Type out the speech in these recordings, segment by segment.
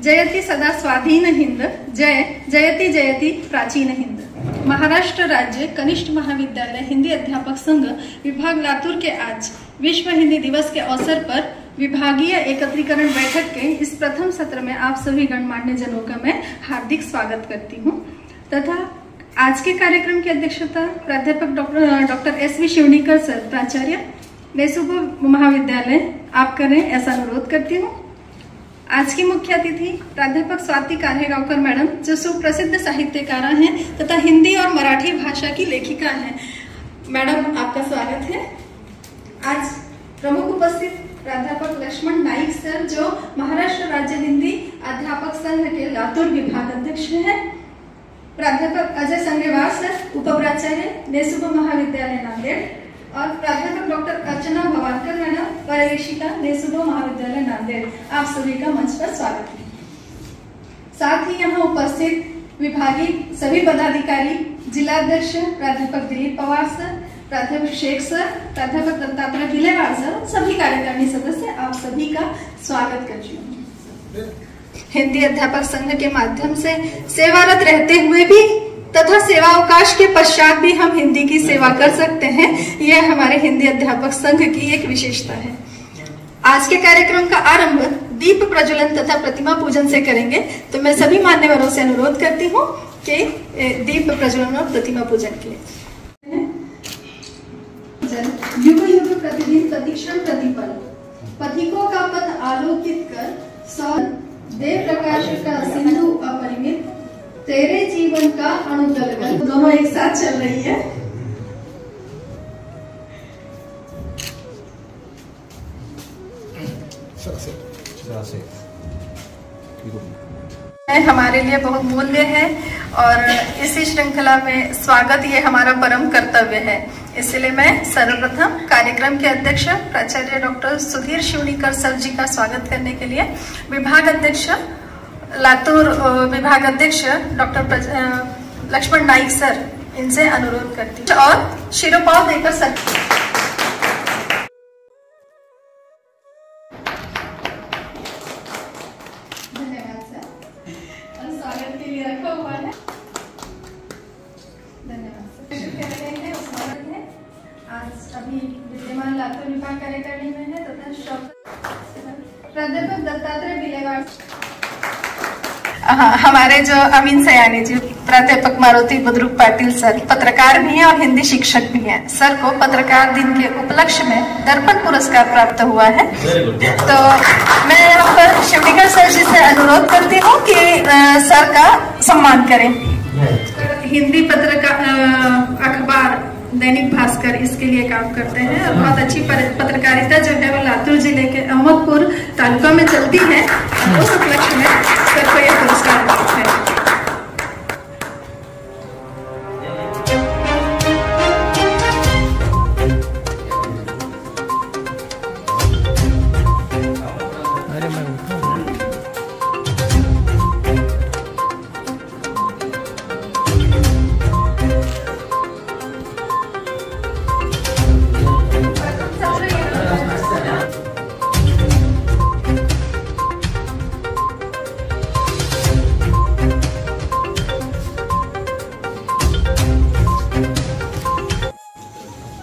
जयति सदा स्वाधीन हिंद, जय जयति जयति प्राचीन हिंद। महाराष्ट्र राज्य कनिष्ठ महाविद्यालय हिंदी अध्यापक संघ विभाग लातूर के आज विश्व हिंदी दिवस के अवसर पर विभागीय एकत्रीकरण बैठक के इस प्रथम सत्र में आप सभी गणमान्य जनों का मैं हार्दिक स्वागत करती हूं तथा आज के कार्यक्रम की अध्यक्षता प्राध्यापक डॉक्टर एस.वी. शिवनीकर सर, प्राचार्य नेसुबो महाविद्यालय आप करें ऐसा अनुरोध करती हूँ। आज की मुख्य अतिथि प्राध्यापक स्वाति कान्हेगांवकर मैडम, जो सुप्रसिद्ध साहित्यकारा हैं तथा हिंदी और मराठी भाषा की लेखिका हैं। मैडम आपका स्वागत है। आज प्रमुख उपस्थित प्राध्यापक लक्ष्मण नाइक सर, जो महाराष्ट्र राज्य हिंदी अध्यापक संघ के लातूर विभाग अध्यक्ष हैं। प्राध्यापक अजय संगेवार सर, उपप्राचार्य नेसुबो महाविद्यालय नांदेड़, और प्राध्यापक डॉक्टर अर्चना भवानकर मैडम, परिवेशिका नेसुबो महाविद्यालय नांदेड़, आप सभी का मंच पर स्वागत है। साथ ही यहाँ उपस्थित विभागीय सभी पदाधिकारी, जिलाध्यक्ष प्राध्यापक दिलीप पवार सर, प्राध्यापक शेख सर, प्राध्यापक दत्तात्रय बिलेवार सर, सभी कार्यकारिणी सदस्य, आप सभी का स्वागत करती हूँ। हिंदी अध्यापक संघ के माध्यम से सेवारत रहते हुए भी तथा सेवावकाश के पश्चात भी हम हिंदी की सेवा कर सकते हैं, यह हमारे हिंदी अध्यापक संघ की एक विशेषता है। आज के कार्यक्रम का आरंभ दीप प्रज्वलन तथा प्रतिमा पूजन से करेंगे, तो मैं सभी मान्यवरों से अनुरोध करती हूँ कि दीप प्रज्वलन और प्रतिमा पूजन के लिए युग युग प्रतिदिन प्रतिक्षण प्रतिपल पथिकों का पथ आलोकित कर सौ देव प्रकाश का सिंधु अपरिमित तेरे जीवन का अनुगलगल। दोनों एक साथ चल रही है। हमारे लिए बहुत मूल्य है और इसी श्रृंखला में स्वागत ये हमारा परम कर्तव्य है। इसलिए मैं सर्वप्रथम कार्यक्रम के अध्यक्ष प्राचार्य डॉक्टर सुधीर शिवनीकर सर जी का स्वागत करने के लिए विभाग अध्यक्ष लातूर विभाग अध्यक्ष डॉक्टर लक्ष्मण नाइक सर, इनसे अनुरोध करती हूँ और शिरोपाव देकर सर धन्यवाद सर, और स्वागत के लिए रखा हुआ है। धन्यवाद सर। स्वागत है। आज अभी विद्यमान लातूर विभाग कार्यकारिणी में है तथा प्राध्यापक दत्तात्रय बिलेवार, हमारे जो अमीन सयानी जी, प्राध्यापक मारुति बुद्रुक पाटिल सर, पत्रकार भी हैं और हिंदी शिक्षक भी हैं। सर को पत्रकार दिन के उपलक्ष्य में दर्पण पुरस्कार प्राप्त हुआ है। तो मैं यहाँ पर शिवनीकर सर जी से अनुरोध करती हूँ कि सर का सम्मान करें। हिंदी पत्रकार अखबार दैनिक भास्कर इसके लिए काम करते हैं और बहुत अच्छी पत्रकारिता जो है वो लातूर जिले के अहमदपुर तालुका में चलती है। उस उपलक्ष्य में सर को यह पुरस्कार प्राप्त है।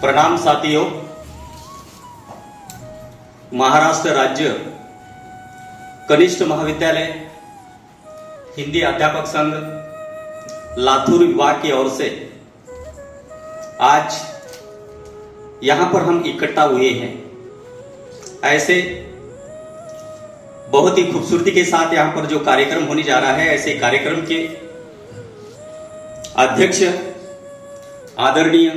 प्रणाम साथियों। महाराष्ट्र राज्य कनिष्ठ महाविद्यालय हिंदी अध्यापक संघ लातूर विभाग की ओर से आज यहां पर हम इकट्ठा हुए हैं। ऐसे बहुत ही खूबसूरती के साथ यहां पर जो कार्यक्रम होने जा रहा है, ऐसे कार्यक्रम के अध्यक्ष आदरणीय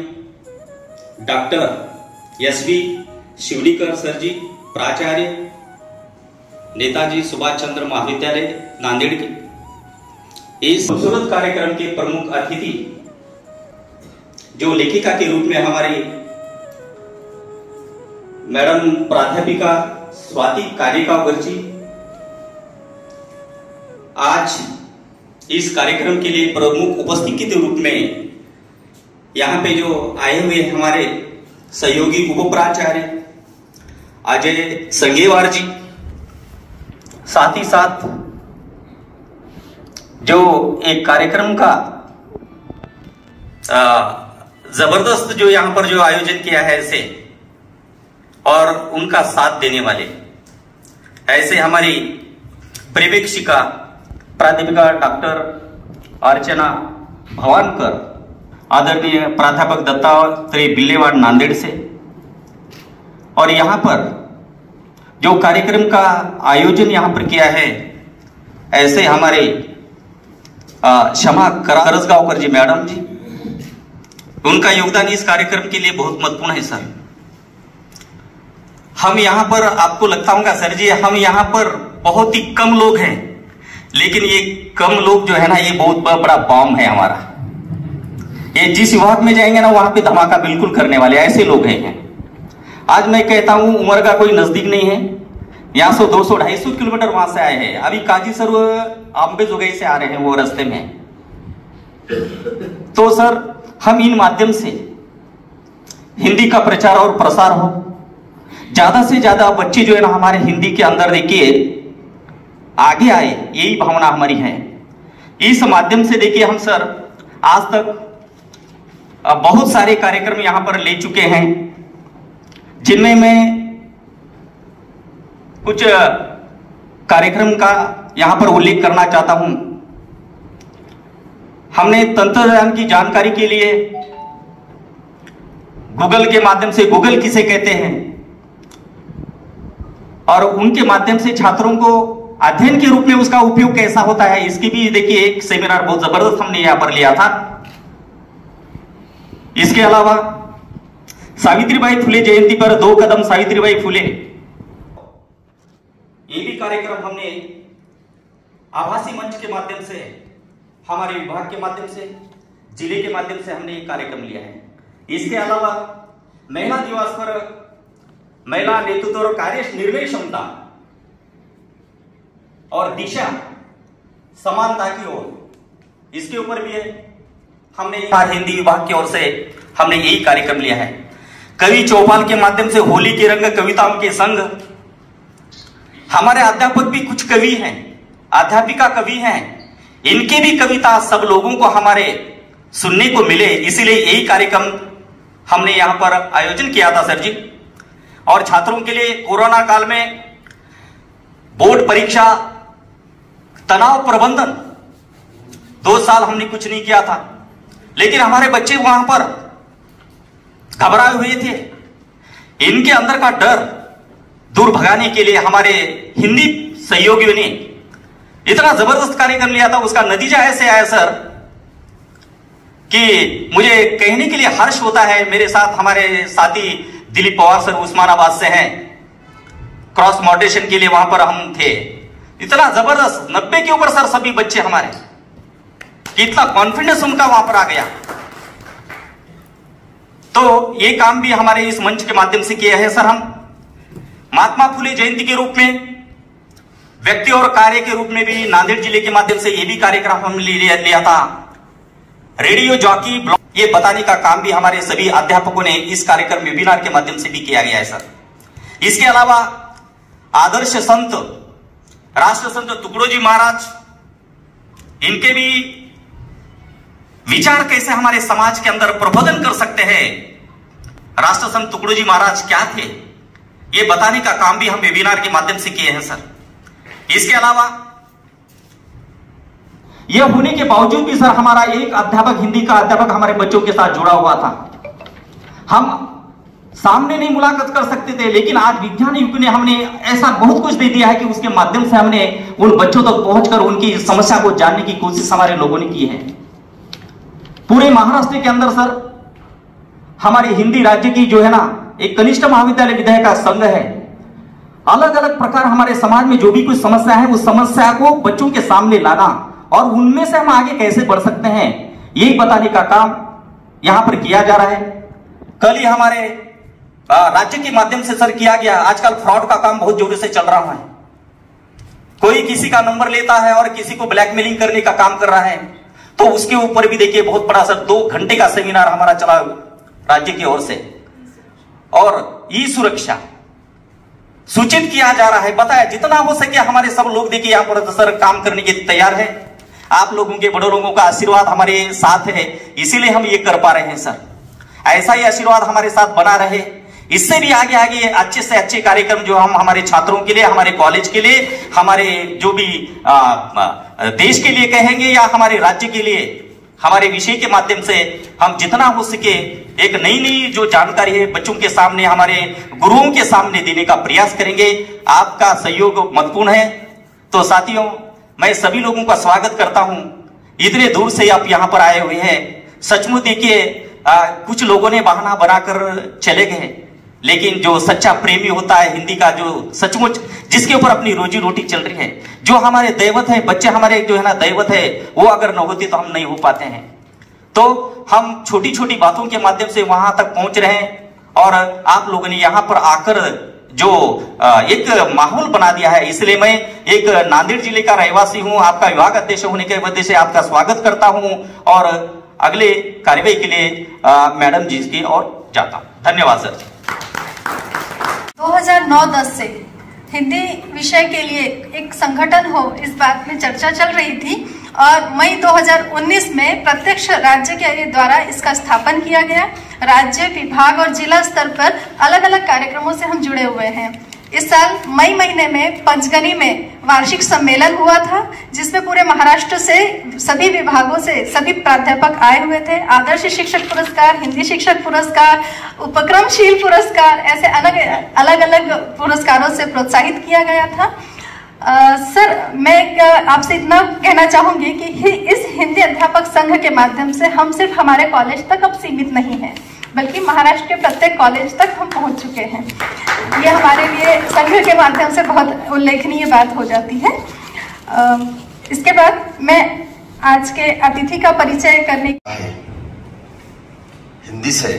डॉक्टर एस.वी. शिवनीकर सर जी, प्राचार्य नेताजी सुभाष चंद्र महाविद्यालय नांदेड़ के इस खूबसूरत कार्यक्रम के प्रमुख अतिथि जो लेखिका के रूप में हमारी मैडम प्राध्यापिका स्वाति कान्हेगांवकर जी आज इस कार्यक्रम के लिए प्रमुख उपस्थिति के रूप में यहाँ पे जो आए हुए हमारे सहयोगी उपप्राचार्य अजय संगेवार जी, साथ ही साथ जो एक कार्यक्रम का जबरदस्त जो यहाँ पर जो आयोजन किया है ऐसे, और उनका साथ देने वाले ऐसे हमारी पर्यवेक्षिका प्राध्यापिका डॉक्टर अर्चना भवानकर, आदरणीय प्राध्यापक दत्तात्रेय बिल्लेवाड़ नांदेड़ से, और यहाँ पर जो कार्यक्रम का आयोजन यहाँ पर किया है ऐसे हमारे क्षमा करजगांवकर जी मैडम जी, उनका योगदान इस कार्यक्रम के लिए बहुत महत्वपूर्ण है सर। हम यहाँ पर, आपको लगता होगा सर जी, हम यहाँ पर बहुत ही कम लोग हैं, लेकिन ये कम लोग जो है ना, ये बहुत बड़ा बॉम्ब है हमारा। ये जिस विभाग में जाएंगे ना, वहां पे धमाका बिल्कुल करने वाले ऐसे लोग हैं। आज मैं कहता हूं उम्र का कोई नजदीक नहीं है, यहाँ से 200-250 किलोमीटर वहां से आए हैं। अभी काजी सर अम्बेजोगाई से आ रहे हैं वो रास्ते में। तो सर हम इन माध्यम से हिंदी का प्रचार और प्रसार हो, ज्यादा से ज्यादा बच्चे जो है ना हमारे हिंदी के अंदर देखिए आगे आए, यही भावना हमारी है। इस माध्यम से देखिए हम सर आज तक बहुत सारे कार्यक्रम यहां पर ले चुके हैं, जिनमें मैं कुछ कार्यक्रम का यहां पर उल्लेख करना चाहता हूं। हमने तंत्रज्ञान की जानकारी के लिए गूगल के माध्यम से, गूगल किसे कहते हैं, और उनके माध्यम से छात्रों को अध्ययन के रूप में उसका उपयोग कैसा होता है, इसकी भी देखिए एक सेमिनार बहुत जबरदस्त हमने यहां पर लिया था। इसके अलावा सावित्रीबाई फुले जयंती पर 2 कदम सावित्रीबाई फुले, ये भी कार्यक्रम हमने आभासी मंच के माध्यम से, हमारे विभाग के माध्यम से, जिले के माध्यम से हमने ये कार्यक्रम लिया है। इसके अलावा महिला दिवस पर महिला नेतृत्व और कार्य निर्णय क्षमता और दिशा समानता की ओर, इसके ऊपर भी हमने हिंदी विभाग की ओर से हमने यही कार्यक्रम लिया है। कवि चौपाल के माध्यम से होली के रंग कविताओं के संग, हमारे अध्यापक भी कुछ कवि हैं, अध्यापिका कवि हैं, इनके भी कविता सब लोगों को हमारे सुनने को मिले, इसीलिए यही कार्यक्रम हमने यहां पर आयोजन किया था सर जी। और छात्रों के लिए कोरोना काल में बोर्ड परीक्षा, तनाव प्रबंधन, 2 साल हमने कुछ नहीं किया था, लेकिन हमारे बच्चे वहां पर घबराए हुए थे। इनके अंदर का डर दूर भगाने के लिए हमारे हिंदी सहयोगियों ने इतना जबरदस्त कार्यक्रम लिया था। उसका नतीजा ऐसे आया सर कि मुझे कहने के लिए हर्ष होता है, मेरे साथ हमारे साथी दिलीप पवार सर उस्मानाबाद से हैं, क्रॉस मॉडरेशन के लिए वहां पर हम थे। इतना जबरदस्त 90 के ऊपर सर सभी बच्चे हमारे, इतना कॉन्फिडेंस उनका वहां पर आ गया। तो ये काम भी हमारे इस मंच के माध्यम से किया है सर। हम महात्मा फुले जयंती के रूप में, व्यक्ति और कार्य के रूप में भी नांदेड़ जिले के माध्यम से ये भी कार्यक्रम हम लिया था। रेडियो जॉकी ब्लॉग, ये बताने का काम भी हमारे सभी अध्यापकों ने इस कार्यक्रम वेबिनार के माध्यम से भी किया गया है सर। इसके अलावा आदर्श संत राष्ट्र संत टुकड़ोजी महाराज, इनके भी विचार कैसे हमारे समाज के अंदर प्रबोधन कर सकते हैं, राष्ट्र संत टुकड़ोजी महाराज क्या थे, ये बताने का काम भी हम वेबिनार के माध्यम से किए हैं सर। इसके अलावा यह होने के बावजूद भी सर हमारा एक अध्यापक, हिंदी का अध्यापक हमारे बच्चों के साथ जुड़ा हुआ था। हम सामने नहीं मुलाकात कर सकते थे, लेकिन आज विज्ञान युग ने हमने ऐसा बहुत कुछ दे दिया है कि उसके माध्यम से हमने उन बच्चों तक पहुंचकर उनकी समस्या को जानने की कोशिश हमारे लोगों ने की है। पूरे महाराष्ट्र के अंदर सर हमारे हिंदी राज्य की जो है ना एक कनिष्ठ महाविद्यालय विधायक का संघ है। अलग अलग प्रकार हमारे समाज में जो भी कोई समस्या है, उस समस्या को बच्चों के सामने लाना और उनमें से हम आगे कैसे बढ़ सकते हैं, यही बताने का काम यहां पर किया जा रहा है। कल ही हमारे राज्य के माध्यम से सर किया गया। आजकल फ्रॉड का काम बहुत जोरों से चल रहा है, कोई किसी का नंबर लेता है और किसी को ब्लैकमेलिंग करने का काम कर रहा है, तो उसके ऊपर भी देखिए बहुत बड़ा सर 2 घंटे का सेमिनार हमारा चला राज्य की ओर से। और ई सुरक्षा सूचित किया जा रहा है, बताया जितना हो सके हमारे सब लोग देखिए यहां पर सर काम करने के तैयार है। आप लोगों के बड़े लोगों का आशीर्वाद हमारे साथ है, इसीलिए हम ये कर पा रहे हैं सर। ऐसा ही आशीर्वाद हमारे साथ बना रहे, इससे भी आगे आगे अच्छे से अच्छे कार्यक्रम जो हम हमारे छात्रों के लिए, हमारे कॉलेज के लिए, हमारे जो भी देश के लिए कहेंगे या हमारे राज्य के लिए, हमारे विषय के माध्यम से हम जितना हो सके एक नई नई जो जानकारी है बच्चों के सामने, हमारे गुरुओं के सामने देने का प्रयास करेंगे। आपका सहयोग महत्वपूर्ण है। तो साथियों, मैं सभी लोगों का स्वागत करता हूं। इतने दूर से आप यहां पर आए हुए हैं। सचमुच देखिए, कुछ लोगों ने बहाना बनाकर चले गए, लेकिन जो सच्चा प्रेमी होता है हिंदी का, जो सचमुच जिसके ऊपर अपनी रोजी रोटी चल रही है, जो हमारे दैवत है, बच्चे हमारे जो है ना दैवत है, वो अगर न होते तो हम नहीं हो पाते हैं। तो हम छोटी छोटी बातों के माध्यम से वहां तक पहुंच रहे हैं, और आप लोगों ने यहां पर आकर जो एक माहौल बना दिया है, इसलिए मैं एक नांदेड़ जिले का रहवासी हूं, आपका विभाग अध्यक्ष होने के वजह से आपका स्वागत करता हूं, और अगले कार्यवाही के लिए मैडम जी की ओर जाता हूं। धन्यवाद सर। 2009-10 से हिंदी विषय के लिए एक संगठन हो, इस बात में चर्चा चल रही थी, और मई 2019 में प्रत्यक्ष राज्य के द्वारा इसका स्थापन किया गया। राज्य, विभाग और जिला स्तर पर अलग अलग कार्यक्रमों से हम जुड़े हुए हैं। इस साल मई महीने में पंचगनी में वार्षिक सम्मेलन हुआ था, जिसमें पूरे महाराष्ट्र से सभी विभागों से सभी प्राध्यापक आए हुए थे। आदर्श शिक्षक पुरस्कार, हिंदी शिक्षक पुरस्कार, उपक्रमशील पुरस्कार, ऐसे अलग अलग पुरस्कारों से प्रोत्साहित किया गया था। सर, मैं आपसे इतना कहना चाहूंगी कि इस हिंदी अध्यापक संघ के माध्यम से हम सिर्फ हमारे कॉलेज तक अब सीमित नहीं है, बल्कि महाराष्ट्र के प्रत्येक कॉलेज तक हम पहुंच चुके हैं। ये हमारे लिए संघ के माध्यम से बहुत उल्लेखनीय बात हो जाती है। इसके बाद मैं आज के अतिथि का परिचय करने हिंदी से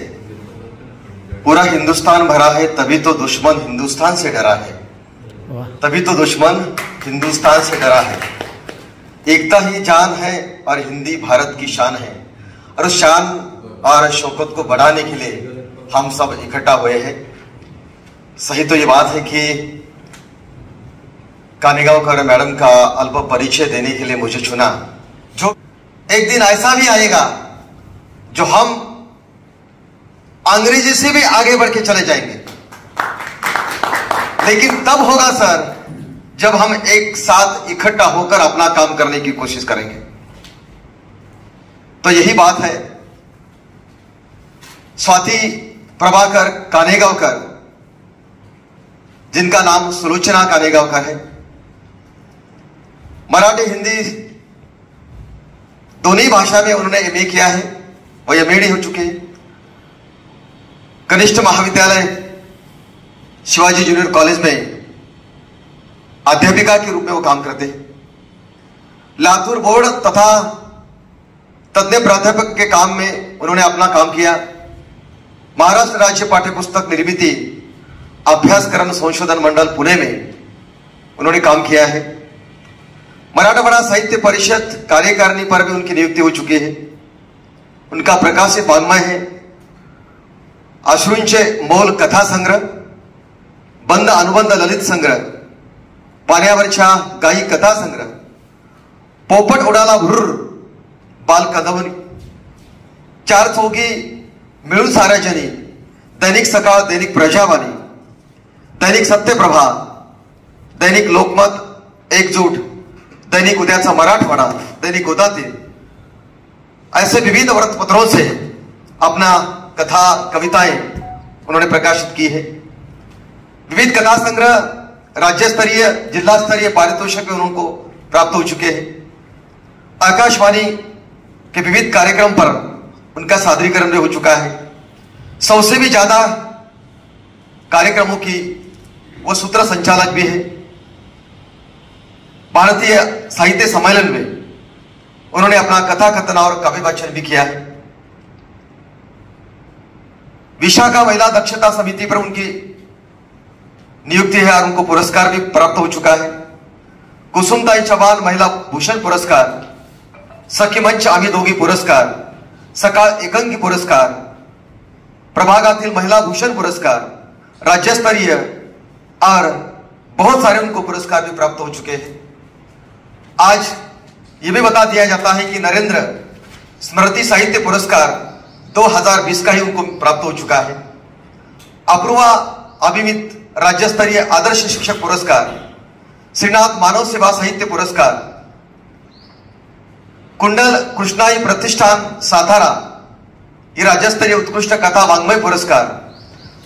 पूरा हिंदुस्तान भरा है, तभी तो दुश्मन हिंदुस्तान से डरा है, तभी तो दुश्मन हिंदुस्तान से डरा है। एकता ही जान है और हिंदी भारत की शान है, और उस शान और शौकत को बढ़ाने के लिए हम सब इकट्ठा हुए हैं। सही तो ये बात है कि कानेगांवकर मैडम का अल्प परिचय देने के लिए मुझे चुना। जो एक दिन ऐसा भी आएगा जो हम अंग्रेजी से भी आगे बढ़ के चले जाएंगे, लेकिन तब होगा सर जब हम एक साथ इकट्ठा होकर अपना काम करने की कोशिश करेंगे। तो यही बात है। स्वाति प्रभाकर कानेगांवकर, जिनका नाम सुलोचना कानेगांवकर है, मराठी हिंदी दोनों भाषा में उन्होंने एमए किया है और एमएडी हो चुके हैं। कनिष्ठ महाविद्यालय शिवाजी जूनियर कॉलेज में अध्यापिका के रूप में वो काम करते हैं। लातूर बोर्ड तथा तज्ञ प्राध्यापक के काम में उन्होंने अपना काम किया। महाराष्ट्र राज्य पाठ्यपुस्तक निर्मिती अभ्यासक्रम संशोधन मंडल पुणे में उन्होंने काम किया है। मराठवाड़ा साहित्य परिषद कार्यकारिणी पर भी उनकी नियुक्ति हो चुकी है। उनका प्रकाशित वाङ्मय है अश्रूंचे मोल कथा संग्रह, बंद अनुबंध ललित संग्रह, पाण्यावरच्या गायी कथा संग्रह, पोपट उडाला भुर्र बाल कादंबरी, चार चौघी मिळून साऱ्या जनी, दैनिक सकाळ, दैनिक प्रजावाणी, दैनिक सत्यप्रभा, दैनिक लोकमत, एकजूट, दैनिक उद्याचा मराठवाडा, दैनिक गोदातीर, ऐसे विविध वृत्तपत्रों से अपना कथा कविताएं उन्होंने प्रकाशित की है। विविध कथा संग्रह राज्य स्तरीय जिला स्तरीय पारितोषिक उनको प्राप्त हो चुके हैं। आकाशवाणी के विविध कार्यक्रम पर उनका सादरीकरण भी हो चुका है। 100 से भी ज्यादा कार्यक्रमों की वो सूत्र संचालक भी है। भारतीय साहित्य सम्मेलन में उन्होंने अपना कथा कथन और कवि वाचन भी किया है। विशाखा महिला दक्षता समिति पर उनकी नियुक्ति है और उनको पुरस्कार भी प्राप्त हो चुका है। कुसुमताई चव्हाण महिला भूषण पुरस्कार, सखी मंच आम्ही दोघी पुरस्कार, सकाळ एकांकी पुरस्कार, प्रभागातील महिला भूषण पुरस्कार, राज्य स्तरीय और बहुत सारे उनको पुरस्कार भी प्राप्त हो चुके हैं। आज ये भी बता दिया जाता है कि नरेंद्र स्मृति साहित्य पुरस्कार 2020 का ही उनको प्राप्त हो चुका है। अपूर्वा अभिमित राज्य स्तरीय आदर्श शिक्षक पुरस्कार, श्रीनाथ मानव सेवा साहित्य पुरस्कार, कुंडल कृष्णाई प्रतिष्ठान सातारा ही राज्यस्तरीय उत्कृष्ट कथा वाङ्मय पुरस्कार,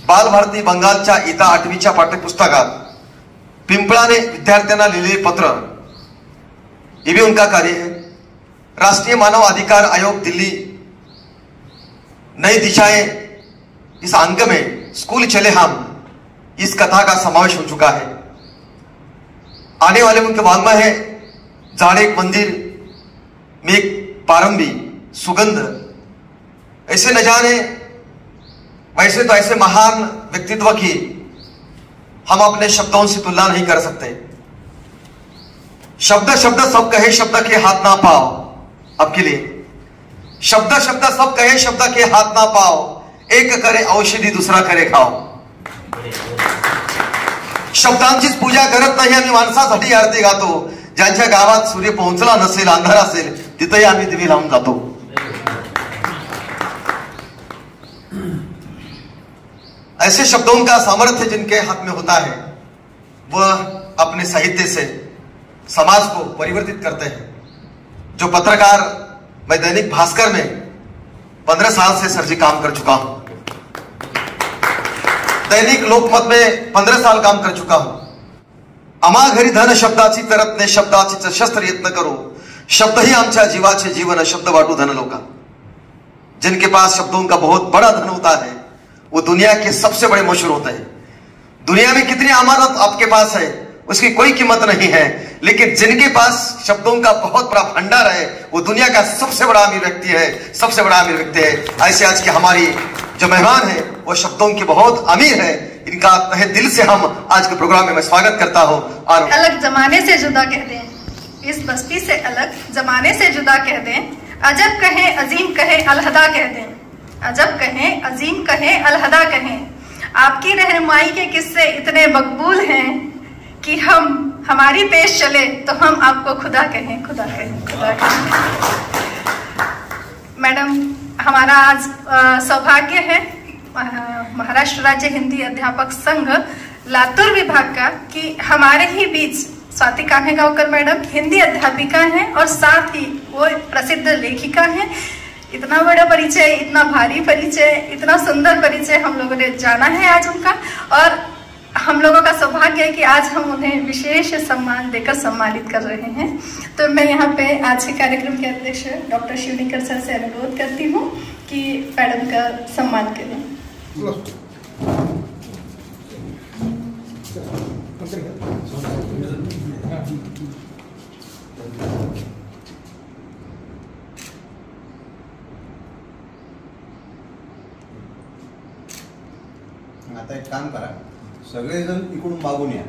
बाल भारती बंगालच्या इयत्ता 8वीच्या पाठ्यपुस्तकात पिंपळाने विद्यार्थ्यांना लिहिलेले पत्र, ये भी उनका कार्य है। राष्ट्रीय मानव अधिकार आयोग दिल्ली नई दिशाएं इस अंक में स्कूल चले हम, इस कथा का समावेश हो चुका है। आने वाले उनके वाङ्मय है जाड़े एक मंदिर में एक पारंबी सुगंध, ऐसे न जाने वैसे तो ऐसे महान व्यक्तित्व की हम अपने शब्दों से तुलना नहीं कर सकते। शब्द शब्द सब कहे शब्द के हाथ ना पाओ, आपके लिए शब्द शब्द सब कहे शब्द के हाथ ना पाओ, एक करे औषधी दुसरा करे खाओ। शब्दांचीच पूजा करत नाही आम्ही माणसासाठी आरती गातो, ज्यांच्या गावात सूर्य पोहोचला नसेल अंधार असेल तिथेही आम्ही दिवे लावून जातो। ऐसे शब्दों का सामर्थ्य जिनके हाथ में होता है वह अपने साहित्य से समाज को परिवर्तित करते हैं। जो पत्रकार, मैं दैनिक भास्कर में 15 साल से सर जी काम कर चुका हूं, दैनिक लोकमत में 15 साल काम कर चुका हूं। आम्हा घरी धन शब्दाची तरतने शब्दाची शस्त्र यत्न करो, शब्द ही आमच्या जीवाचे जीवन शब्द वाटू धन लोका। जिनके पास शब्दों का बहुत बड़ा धन होता है वो दुनिया के सबसे बड़े मशहूर होते हैं। दुनिया में कितनी अमानत आपके पास है उसकी कोई कीमत नहीं है, लेकिन जिनके पास शब्दों का बहुत बड़ा भंडार है वो दुनिया का सबसे बड़ा अमीर व्यक्ति है, सबसे बड़ा अमीर व्यक्ति है। ऐसे आज की हमारी जो मेहमान है वो शब्दों की बहुत अमीर है, इनका तहे दिल से हम आज के प्रोग्राम में मैं स्वागत करता हूं। और अलग जमाने से जुदा कह दें, इस बस्ती से अलग जमाने से जुदा कह दें, अजब कहें अजीम कहें अलहदा कह दें, अजब कहें अजीम कहें अलहदा कहें। आपकी रहनुमाई के किस्से इतने मकबूल हैं कि हम हमारी पेश चले तो हम आपको खुदा कहें, खुदा कहें, खुदा कहें। मैडम, हमारा आज सौभाग्य है महाराष्ट्र राज्य हिंदी अध्यापक संघ लातूर विभाग का कि हमारे ही बीच स्वाति कान्हेगांवकर मैडम हिंदी अध्यापिका हैं और साथ ही वो प्रसिद्ध लेखिका हैं। इतना बड़ा परिचय, इतना भारी परिचय, इतना सुंदर परिचय हम लोगों ने जाना है आज उनका, और हम लोगों का सौभाग्य है कि आज हम उन्हें विशेष सम्मान देकर सम्मानित कर रहे हैं। तो मैं यहाँ पे आज के कार्यक्रम के अध्यक्ष डॉक्टर शिवनीकर सर से अनुरोध करती हूँ कि मैडम का सम्मान करें। आता एक काम करा, सगळेजण इकडून मागून या।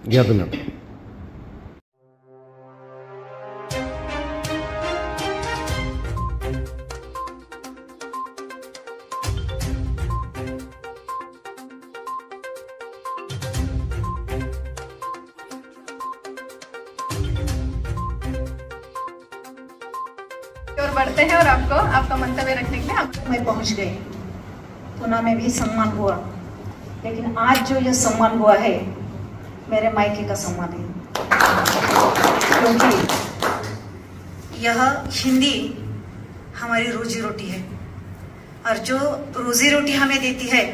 घ्या तुम्ही। और बढ़ते हैं और आपको आपका मंतव्य रखने के लिए आप में पहुंच गए। पुणे में भी सम्मान हुआ, लेकिन आज जो ये सम्मान हुआ है मेरे मायके का सम्मान है, क्योंकि यह हिंदी हमारी रोजी रोटी है और जो रोजी रोटी हमें देती है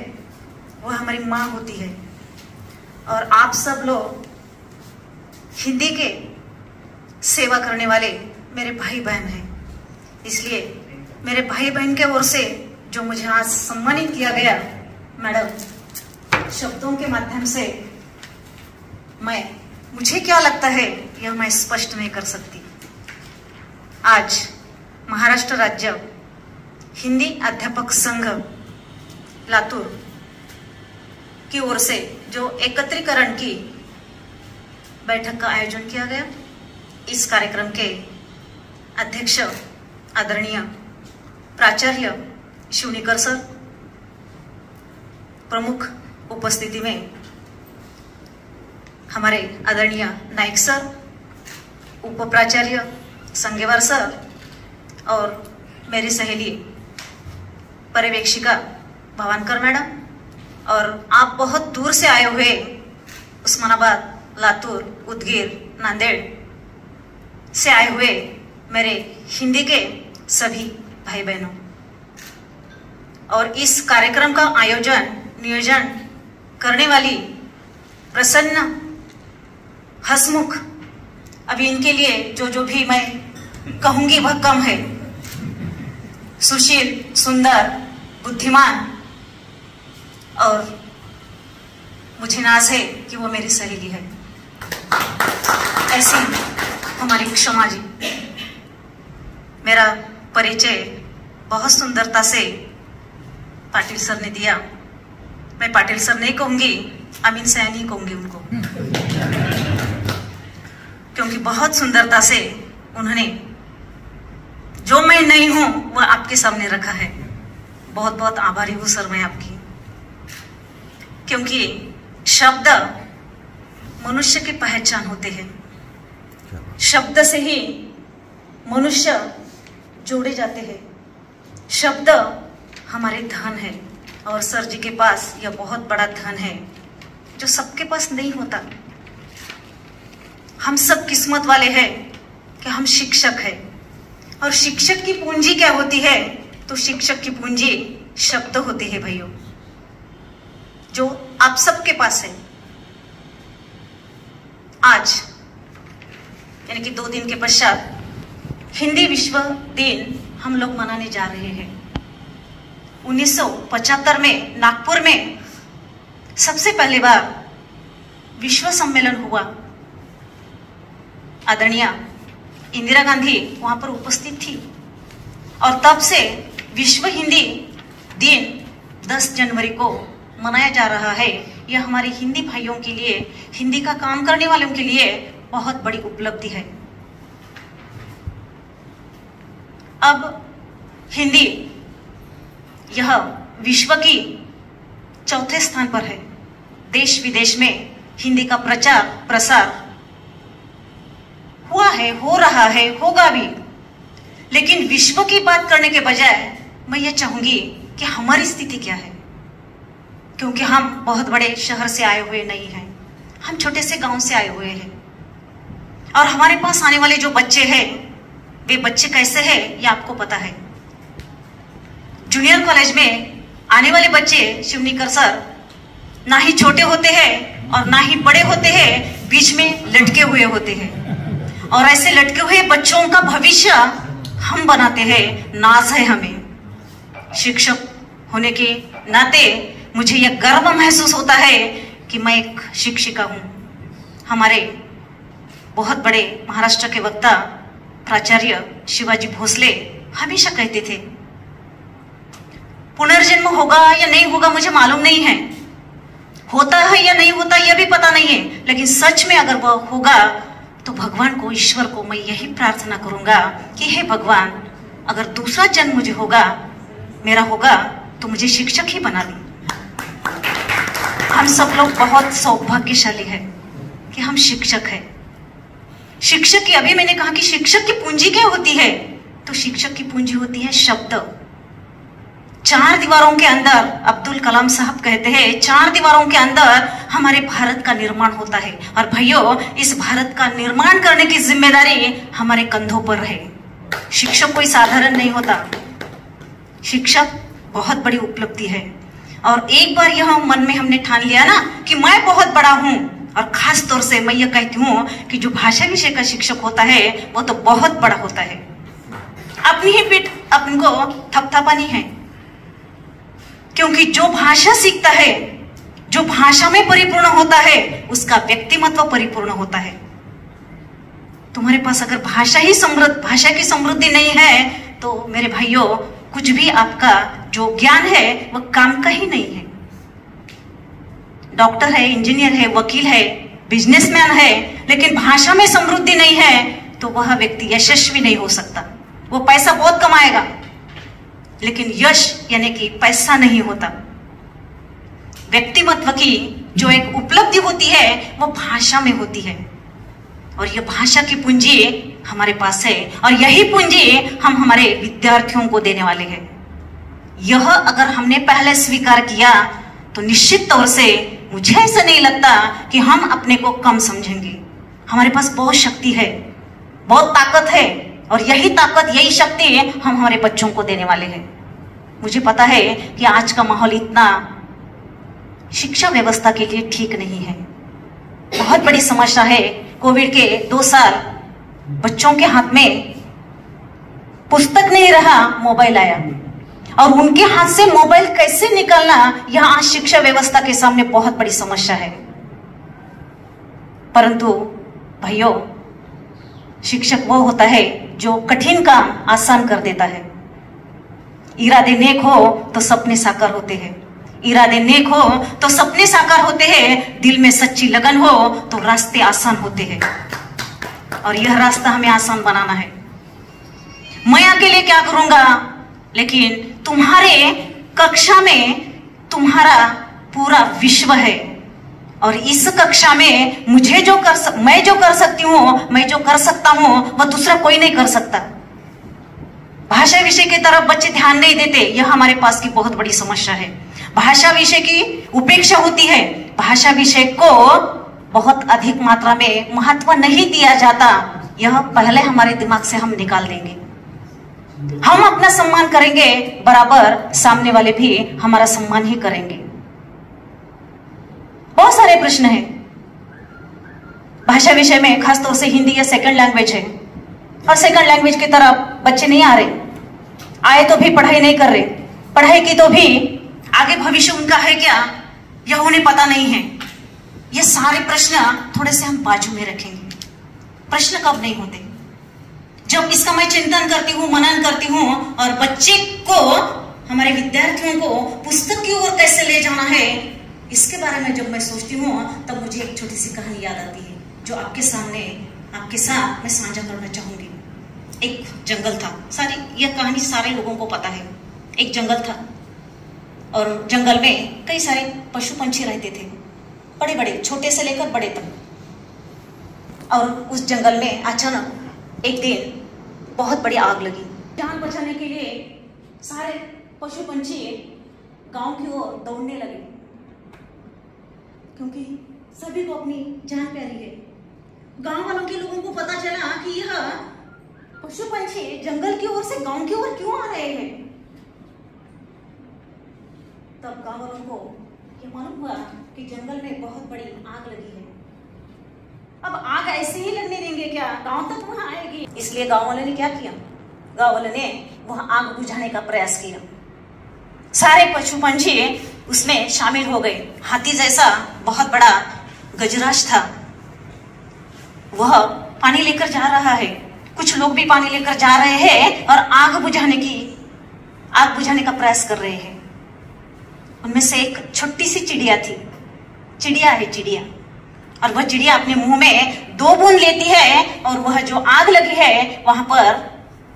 वह हमारी माँ होती है। और आप सब लोग हिंदी के सेवा करने वाले मेरे भाई बहन हैं, इसलिए मेरे भाई बहन के ओर से जो मुझे आज सम्मानित किया गया, मैडम, शब्दों के माध्यम से मुझे क्या लगता है यह मैं स्पष्ट नहीं कर सकती। आज महाराष्ट्र राज्य हिंदी अध्यापक संघ लातूर की ओर से जो एकत्रीकरण की बैठक का आयोजन किया गया, इस कार्यक्रम के अध्यक्ष आदरणीय प्राचार्य शिवनीकर सर प्रमुख उपस्थिति में, हमारे आदरणीय नाइक सर, उप प्राचार्य संगेवार सर और मेरी सहेली पर्यवेक्षिका भवानकर मैडम, और आप बहुत दूर से आए हुए उस्मानाबाद, लातूर, उदगीर, नांदेड़ से आए हुए मेरे हिंदी के सभी भाई बहनों, और इस कार्यक्रम का नियोजन करने वाली प्रसन्न हसमुख, अभी इनके लिए जो भी मैं कहूंगी वह कम है। सुशील, सुंदर, बुद्धिमान, और मुझे नाज है कि वो मेरी सहेली है। ऐसी हमारी क्षमा जी। मेरा परिचय बहुत सुंदरता से पाटिल सर ने दिया। मैं पाटिल सर नहीं कहूंगी, अमीन सैनी कहूंगी उनको, क्योंकि बहुत सुंदरता से उन्होंने जो मैं नहीं हूं वह आपके सामने रखा है। बहुत बहुत आभारी हूं सर मैं आपकी, क्योंकि शब्द मनुष्य की पहचान होते हैं। शब्द से ही मनुष्य जोड़े जाते हैं। शब्द हमारे धन है, और सर जी के पास यह बहुत बड़ा धन है जो सबके पास नहीं होता। हम सब किस्मत वाले हैं कि हम शिक्षक हैं, और शिक्षक की पूंजी क्या होती है? तो शिक्षक की पूंजी शब्द होती है भाइयों, जो आप सबके पास है। आज यानी कि 2 दिन के पश्चात हिंदी विश्व दिन हम लोग मनाने जा रहे हैं। 1975 में नागपुर में सबसे पहली बार विश्व सम्मेलन हुआ। आदरणीय इंदिरा गांधी वहां पर उपस्थित थी, और तब से विश्व हिंदी दिन 10 जनवरी को मनाया जा रहा है। यह हमारे हिंदी भाइयों के लिए, हिंदी का काम करने वालों के लिए बहुत बड़ी उपलब्धि है। अब हिंदी यह विश्व की 4थे स्थान पर है। देश विदेश में हिंदी का प्रचार प्रसार हुआ है, हो रहा है, होगा भी। लेकिन विश्व की बात करने के बजाय मैं ये चाहूंगी कि हमारी स्थिति क्या है, क्योंकि हम बहुत बड़े शहर से आए हुए नहीं हैं, हम छोटे से गांव से आए हुए हैं, और हमारे पास आने वाले जो बच्चे हैं वे बच्चे कैसे हैं ये आपको पता है। जूनियर कॉलेज में आने वाले बच्चे शिवनीकर सर ना ही छोटे होते हैं और ना ही बड़े होते हैं, बीच में लटके हुए होते हैं, और ऐसे लटके हुए बच्चों का भविष्य हम बनाते हैं। नाज है हमें शिक्षक होने के नाते, मुझे यह गर्व महसूस होता है कि मैं एक शिक्षिका हूं। हमारे बहुत बड़े महाराष्ट्र के वक्ता प्राचार्य शिवाजी भोसले हमेशा कहते थे, पुनर्जन्म होगा या नहीं होगा मुझे मालूम नहीं है, होता है या नहीं होता यह भी पता नहीं है, लेकिन सच में अगर वह होगा तो भगवान को, ईश्वर को मैं यही प्रार्थना करूंगा कि हे भगवान, अगर दूसरा जन्म मुझे होगा, मेरा होगा, तो मुझे शिक्षक ही बना दी। हम सब लोग बहुत सौभाग्यशाली हैं कि हम शिक्षक हैं। शिक्षक की, अभी मैंने कहा कि शिक्षक की पूंजी क्या होती है, तो शिक्षक की पूंजी होती है शब्द। 4 दीवारों के अंदर, अब्दुल कलाम साहब कहते हैं, 4 दीवारों के अंदर हमारे भारत का निर्माण होता है। और भाइयों, इस भारत का निर्माण करने की जिम्मेदारी हमारे कंधों पर है। शिक्षक कोई साधारण नहीं होता, शिक्षक बहुत बड़ी उपलब्धि है। और एक बार यह मन में हमने ठान लिया ना कि मैं बहुत बड़ा हूं, और खास तौर से मैं ये कहती हूँ कि जो भाषा विषय का शिक्षक होता है वो तो बहुत बड़ा होता है। अपनी ही पीठ अपन को थपथपानी है, क्योंकि जो भाषा सीखता है, जो भाषा में परिपूर्ण होता है, उसका व्यक्तिमत्व परिपूर्ण होता है। तुम्हारे पास अगर भाषा की समृद्धि नहीं है तो मेरे भाइयों, कुछ भी आपका जो ज्ञान है वह काम का ही नहीं है। डॉक्टर है, इंजीनियर है, वकील है, बिजनेसमैन है, लेकिन भाषा में समृद्धि नहीं है तो वह व्यक्ति यशस्वी नहीं हो सकता। वो पैसा बहुत कमाएगा, लेकिन यश यानी कि पैसा नहीं होता। व्यक्तिमत्व की जो एक उपलब्धि होती है वो भाषा में होती है, और यह भाषा की पूंजी हमारे पास है, और यही पूंजी हम हमारे विद्यार्थियों को देने वाले हैं। यह अगर हमने पहले स्वीकार किया तो निश्चित तौर से मुझे ऐसा नहीं लगता कि हम अपने को कम समझेंगे। हमारे पास बहुत शक्ति है, बहुत ताकत है, और यही ताकत, यही शक्ति हम हमारे बच्चों को देने वाले हैं। मुझे पता है कि आज का माहौल इतना शिक्षा व्यवस्था के लिए ठीक नहीं है। बहुत बड़ी समस्या है। कोविड के 2 साल बच्चों के हाथ में पुस्तक नहीं रहा, मोबाइल आया, और उनके हाथ से मोबाइल कैसे निकालना, यह आज शिक्षा व्यवस्था के सामने बहुत बड़ी समस्या है। परंतु भाइयों, शिक्षक वो होता है जो कठिन काम आसान कर देता है। इरादे नेक हो तो सपने साकार होते हैं, इरादे नेक हो तो सपने साकार होते हैं, दिल में सच्ची लगन हो तो रास्ते आसान होते हैं, और यह रास्ता हमें आसान बनाना है। मैं अकेले क्या करूंगा, लेकिन तुम्हारे कक्षा में तुम्हारा पूरा विश्व है, और इस कक्षा में मैं जो कर सकती हूँ, मैं जो कर सकता हूँ, वह दूसरा कोई नहीं कर सकता। भाषा विषय की तरफ बच्चे ध्यान नहीं देते, यह हमारे पास की बहुत बड़ी समस्या है। भाषा विषय की उपेक्षा होती है, भाषा विषय को बहुत अधिक मात्रा में महत्व नहीं दिया जाता। यह पहले हमारे दिमाग से हम निकाल देंगे। हम अपना सम्मान करेंगे, बराबर सामने वाले भी हमारा सम्मान ही करेंगे। बहुत सारे प्रश्न हैं भाषा विषय में, खासतौर से हिंदी या सेकंड लैंग्वेज है, और सेकंड लैंग्वेज की तरफ बच्चे नहीं आ रहे, आए तो भी पढ़ाई नहीं कर रहे, पढ़ाई की तो भी आगे भविष्य उनका है क्या, यह उन्हें पता नहीं है। ये सारे प्रश्न थोड़े से हम बाजू में रखेंगे। प्रश्न कब नहीं होते, जब इसका मैं चिंतन करती हूँ, मनन करती हूँ, और बच्चे को, हमारे विद्यार्थियों को पुस्तक की ओर कैसे ले जाना है, इसके बारे में जब मैं सोचती हूँ, तब मुझे एक छोटी सी कहानी याद आती है, जो आपके सामने, आपके साथ मैं साझा करना चाहूंगी। एक जंगल था, यह कहानी सारे लोगों को पता है। एक जंगल था, और जंगल में कई सारे पशु पंछी रहते थे, बड़े बड़े, छोटे से लेकर बड़े तक। और उस जंगल में अचानक एक दिन बहुत बड़ी आग लगी। जान बचाने के लिए सारे पशु पंछी गांव की ओर दौड़ने लगे, क्योंकि सभी को अपनी जान प्यारी है। गांव वालों के लोगों को पता चला कि यह पशु पंछी जंगल की ओर से गांव की ओर क्यों आ रहे हैं। तब गांव वालों को ये मालूम हुआ कि जंगल में बहुत बड़ी आग लगी है। अब आग ऐसे ही लगने देंगे क्या, गांव तक वहां आएगी। इसलिए गांव वालों ने क्या किया, गांव वालों ने वहां आग बुझाने का प्रयास किया। सारे पशु पंछी उसमें शामिल हो गए। हाथी जैसा बहुत बड़ा गजराज था, वह पानी लेकर जा रहा है, कुछ लोग भी पानी लेकर जा रहे हैं और आग बुझाने का प्रयास कर रहे हैं। उनमें से एक छोटी सी चिड़िया थी, चिड़िया, और वह चिड़िया अपने मुंह में 2 बूंद लेती है, और वह जो आग लगी है वहां पर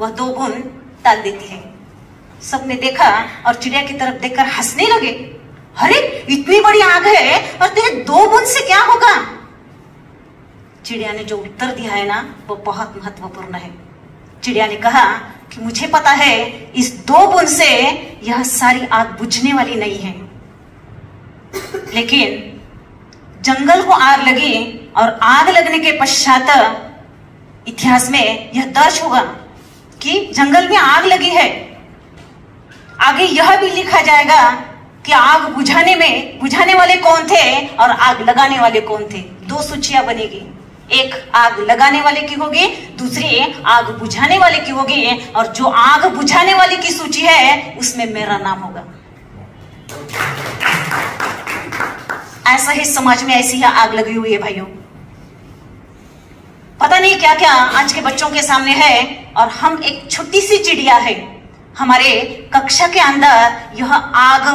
वह 2 बूंद डाल देती है। सबने देखा और चिड़िया की तरफ देखकर हंसने लगे। अरे इतनी बड़ी आग है और तेरे 2 बूंद से क्या होगा। चिड़िया ने जो उत्तर दिया है ना, वो बहुत महत्वपूर्ण है। चिड़िया ने कहा कि मुझे पता है इस 2 बूंद से यह सारी आग बुझने वाली नहीं है, लेकिन जंगल को आग लगी और आग लगने के पश्चात इतिहास में यह दर्ज होगा कि जंगल में आग लगी है। आगे यह भी लिखा जाएगा कि आग बुझाने वाले कौन थे और आग लगाने वाले कौन थे। 2 सूचियां बनेगी, एक आग लगाने वाले की होगी, दूसरी आग बुझाने वाले की होगी, और जो आग बुझाने वाले की सूची है उसमें मेरा नाम होगा। ऐसा ही समाज में ऐसी ही आग लगी हुई है भाइयों। पता नहीं क्या क्या आज के बच्चों के सामने है, और हम एक छोटी सी चिड़िया है। हमारे कक्षा के अंदर यह आग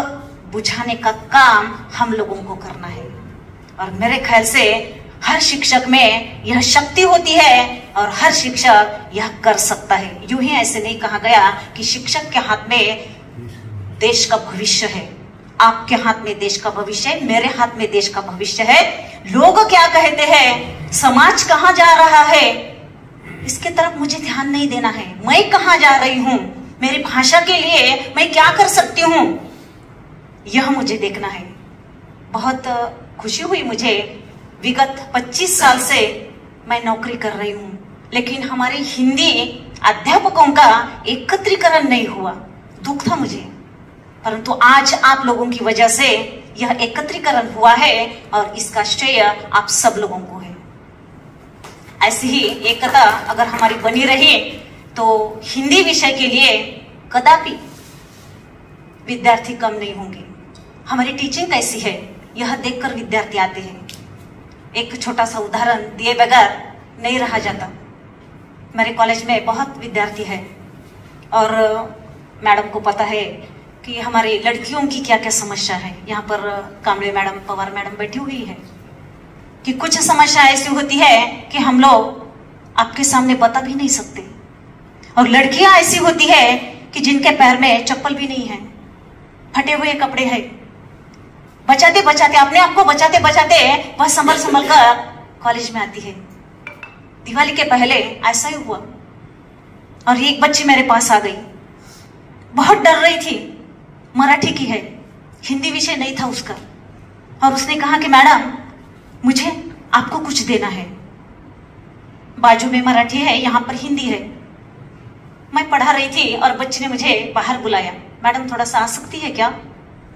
बुझाने का काम हम लोगों को करना है, और मेरे ख्याल से हर शिक्षक में यह शक्ति होती है और हर शिक्षक यह कर सकता है। यूं ही ऐसे नहीं कहा गया कि शिक्षक के हाथ में देश का भविष्य है। आपके हाथ में देश का भविष्य है, मेरे हाथ में देश का भविष्य है। लोग क्या कहते हैं, समाज कहाँ जा रहा है, इसके तरफ मुझे ध्यान नहीं देना है। मैं कहाँ जा रही हूँ, मेरी भाषा के लिए मैं क्या कर सकती हूँ, यह मुझे देखना है। बहुत खुशी हुई मुझे, विगत 25 साल से मैं नौकरी कर रही हूँ, लेकिन हमारे हिंदी अध्यापकों का एकत्रीकरण नहीं हुआ। दुख था मुझे, परंतु आज आप लोगों की वजह से यह एकत्रीकरण हुआ है और इसका श्रेय आप सब लोगों को है। ऐसी ही एकता अगर हमारी बनी रही तो हिंदी विषय के लिए कदापि विद्यार्थी कम नहीं होंगे। हमारी टीचिंग कैसी है यह देखकर विद्यार्थी आते हैं। एक छोटा सा उदाहरण दिए बगैर नहीं रहा जाता। मेरे कॉलेज में बहुत विद्यार्थी है और मैडम को पता है कि हमारी लड़कियों की क्या क्या समस्या है। यहाँ पर कामड़े मैडम, पवार मैडम बैठी हुई है कि कुछ समस्या ऐसी होती है कि हम लोग आपके सामने बता भी नहीं सकते, और लड़कियां ऐसी होती है कि जिनके पैर में चप्पल भी नहीं है, फटे हुए कपड़े हैं। बचाते बचाते, अपने आप को बचाते बचाते वह संभल संभल कर कॉलेज में आती है। दिवाली के पहले ऐसा ही हुआ और एक बच्ची मेरे पास आ गई, बहुत डर रही थी। मराठी की है, हिंदी विषय नहीं था उसका, और उसने कहा कि मैडम मुझे आपको कुछ देना है। बाजू में मराठी है, यहाँ पर हिंदी है। मैं पढ़ा रही थी और बच्ची ने मुझे बाहर बुलाया, मैडम थोड़ा सा आ सकती है क्या?